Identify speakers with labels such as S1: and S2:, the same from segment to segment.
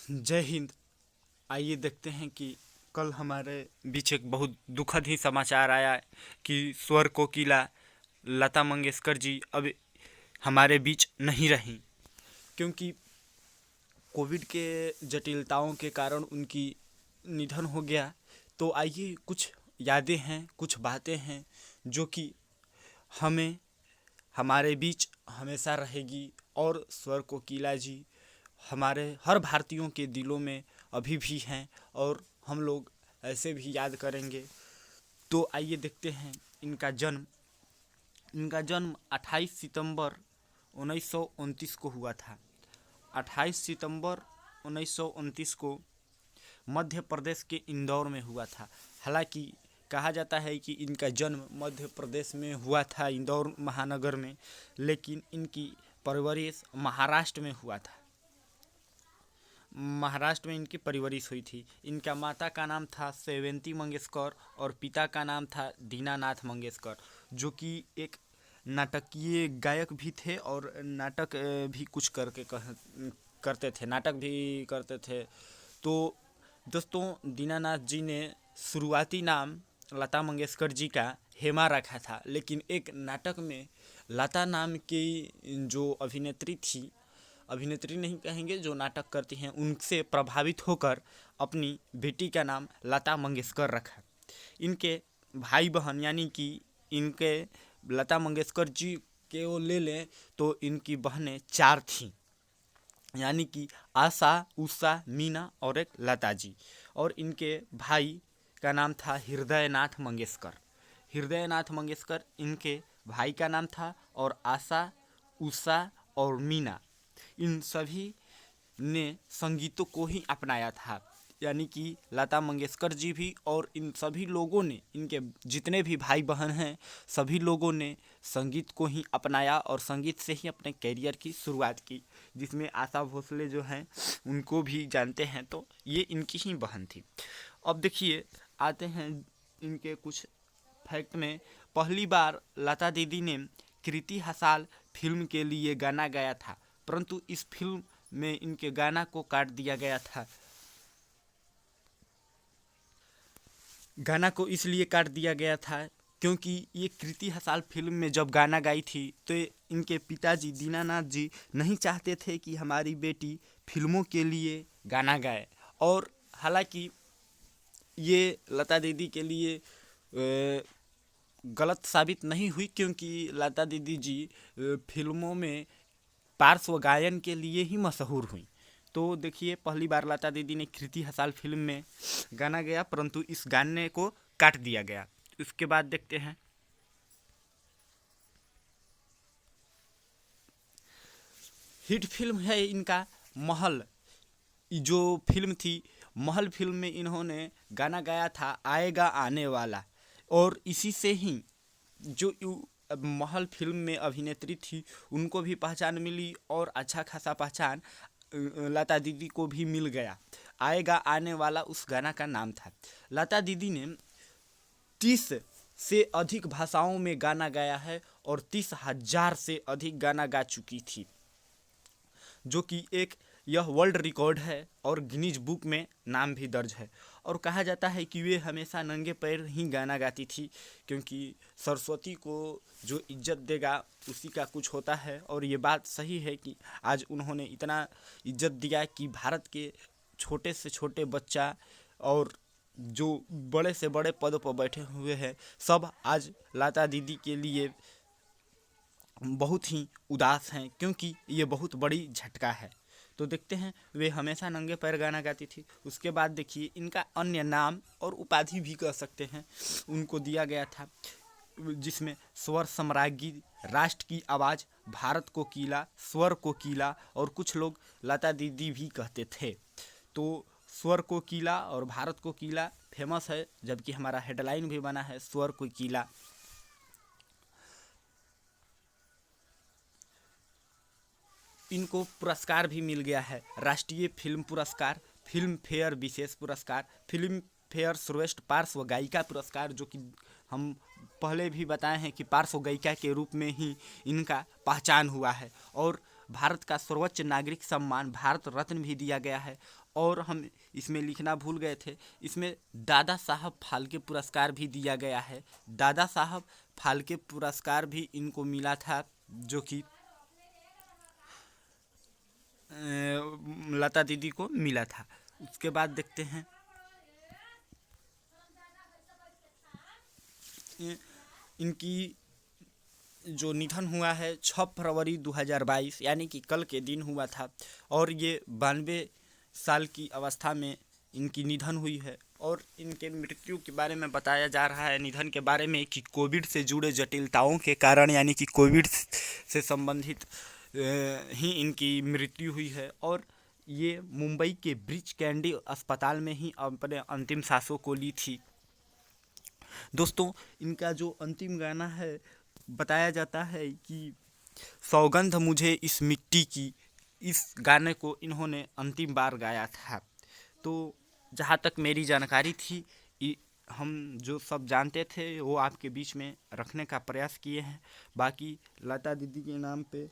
S1: जय हिंद। आइए देखते हैं कि कल हमारे बीच एक बहुत दुखद ही समाचार आया कि स्वर कोकिला लता मंगेशकर जी अब हमारे बीच नहीं रहीं, क्योंकि कोविड के जटिलताओं के कारण उनकी निधन हो गया। तो आइए कुछ यादें हैं, कुछ बातें हैं जो कि हमें हमारे बीच हमेशा रहेगी। और स्वर कोकिला जी हमारे हर भारतीयों के दिलों में अभी भी हैं और हम लोग ऐसे भी याद करेंगे। तो आइए देखते हैं इनका जन्म 28 सितंबर 1929 को हुआ था। 28 सितंबर 1929 को मध्य प्रदेश के इंदौर में हुआ था। हालांकि कहा जाता है कि इनका जन्म मध्य प्रदेश में हुआ था, इंदौर महानगर में, लेकिन इनकी परवरिश महाराष्ट्र में हुआ था। महाराष्ट्र में इनकी परवरिश हुई थी। इनका माता का नाम था सेवंती मंगेशकर और पिता का नाम था दीनानाथ मंगेशकर, जो कि एक नाटकीय गायक भी थे और नाटक भी कुछ करते थे, नाटक भी करते थे। तो दोस्तों, दीनानाथ जी ने शुरुआती नाम लता मंगेशकर जी का हेमा रखा था, लेकिन एक नाटक में लता नाम की जो अभिनेत्री नहीं कहेंगे, जो नाटक करती हैं, उनसे प्रभावित होकर अपनी बेटी का नाम लता मंगेशकर रखा। इनके भाई बहन यानी कि इनके लता मंगेशकर जी के वो ले लें तो इनकी बहनें 4 थीं, यानी कि आशा, उषा, मीना और एक लता जी। और इनके भाई का नाम था हृदयनाथ मंगेशकर। हृदयनाथ मंगेशकर इनके भाई का नाम था। और आशा, उषा और मीना, इन सभी ने संगीतों को ही अपनाया था, यानी कि लता मंगेशकर जी भी और इन सभी लोगों ने, इनके जितने भी भाई बहन हैं, सभी लोगों ने संगीत को ही अपनाया और संगीत से ही अपने कैरियर की शुरुआत की, जिसमें आशा भोसले जो हैं उनको भी जानते हैं। तो ये इनकी ही बहन थी। अब देखिए, आते हैं इनके कुछ फैक्ट में। पहली बार लता दीदी ने कृति हसाल फिल्म के लिए गाना गाया था, परंतु इस फिल्म में इनके गाना को काट दिया गया था। गाना को इसलिए काट दिया गया था क्योंकि ये कृति हसाल फिल्म में जब गाना गाई थी तो इनके पिताजी दीनानाथ जी नहीं चाहते थे कि हमारी बेटी फिल्मों के लिए गाना गाए। और हालांकि ये लता दीदी के लिए गलत साबित नहीं हुई, क्योंकि लता दीदी जी फिल्मों में पार्श्व गायन के लिए ही मशहूर हुई। तो देखिए, पहली बार लता दीदी ने कृति हसाल फिल्म में गाना गाया, परंतु इस गाने को काट दिया गया। उसके बाद देखते हैं, हिट फिल्म है इनका महल। जो फिल्म थी महल, फिल्म में इन्होंने गाना गाया था आएगा आने वाला। और इसी से ही जो महल फिल्म में अभिनेत्री थी उनको भी पहचान मिली और अच्छा खासा पहचान लता दीदी को भी मिल गया। आएगा आने वाला उस गाना का नाम था। लता दीदी ने 30 से अधिक भाषाओं में गाना गाया है और 30,000 से अधिक गाना गा चुकी थी, जो कि एक यह वर्ल्ड रिकॉर्ड है और गिनीज बुक में नाम भी दर्ज है। और कहा जाता है कि वे हमेशा नंगे पैर ही गाना गाती थी, क्योंकि सरस्वती को जो इज्जत देगा उसी का कुछ होता है। और ये बात सही है कि आज उन्होंने इतना इज्जत दिया कि भारत के छोटे से छोटे बच्चा और जो बड़े से बड़े पदों पर बैठे हुए हैं, सब आज लता दीदी के लिए बहुत ही उदास हैं, क्योंकि ये बहुत बड़ी झटका है। तो देखते हैं, वे हमेशा नंगे पैर गाना गाती थी। उसके बाद देखिए, इनका अन्य नाम और उपाधि भी कह सकते हैं उनको दिया गया था, जिसमें स्वर सम्राज्ञी, राष्ट्र की आवाज़, भारत को कीला, स्वर को कीला और कुछ लोग लता दीदी भी कहते थे। तो स्वर को कीला और भारत को कीला फेमस है, जबकि हमारा हेडलाइन भी बना है स्वर को कीला। इनको पुरस्कार भी मिल गया है, राष्ट्रीय फिल्म पुरस्कार, फिल्म फेयर विशेष पुरस्कार, फिल्म फेयर श्रेष्ठ पार्श्व गायिका पुरस्कार, जो कि हम पहले भी बताए हैं कि पार्श्व गायिका के रूप में ही इनका पहचान हुआ है। और भारत का सर्वोच्च नागरिक सम्मान भारत रत्न भी दिया गया है। और हम इसमें लिखना भूल गए थे, इसमें दादा साहब फाल्के पुरस्कार भी दिया गया है। दादा साहब फाल्के पुरस्कार भी इनको मिला था, जो कि लता दीदी को मिला था। उसके बाद देखते हैं इनकी जो निधन हुआ है 6 फरवरी 2022 यानी कि कल के दिन हुआ था, और ये 92 साल की अवस्था में इनकी निधन हुई है। और इनके मृत्यु के बारे में बताया जा रहा है, निधन के बारे में, कि कोविड से जुड़े जटिलताओं के कारण यानी कि कोविड से संबंधित ही इनकी मृत्यु हुई है। और ये मुंबई के ब्रीच कैंडी अस्पताल में ही अपने अंतिम सांसों को ली थी। दोस्तों, इनका जो अंतिम गाना है, बताया जाता है कि सौगंध मुझे इस मिट्टी की, इस गाने को इन्होंने अंतिम बार गाया था। तो जहाँ तक मेरी जानकारी थी, हम जो सब जानते थे वो आपके बीच में रखने का प्रयास किए हैं। बाकी लता दीदी के नाम पे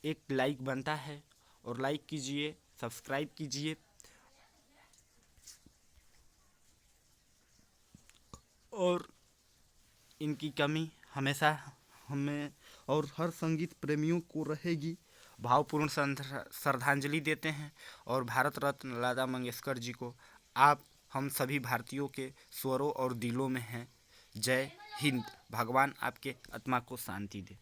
S1: एक लाइक बनता है, और लाइक कीजिए, सब्सक्राइब कीजिए, और इनकी कमी हमेशा हमें और हर संगीत प्रेमियों को रहेगी। भावपूर्ण श्रद्धांजलि देते हैं, और भारत रत्न लता मंगेशकर जी को आप हम सभी भारतीयों के स्वरों और दिलों में हैं। जय हिंद। भगवान आपके आत्मा को शांति दे।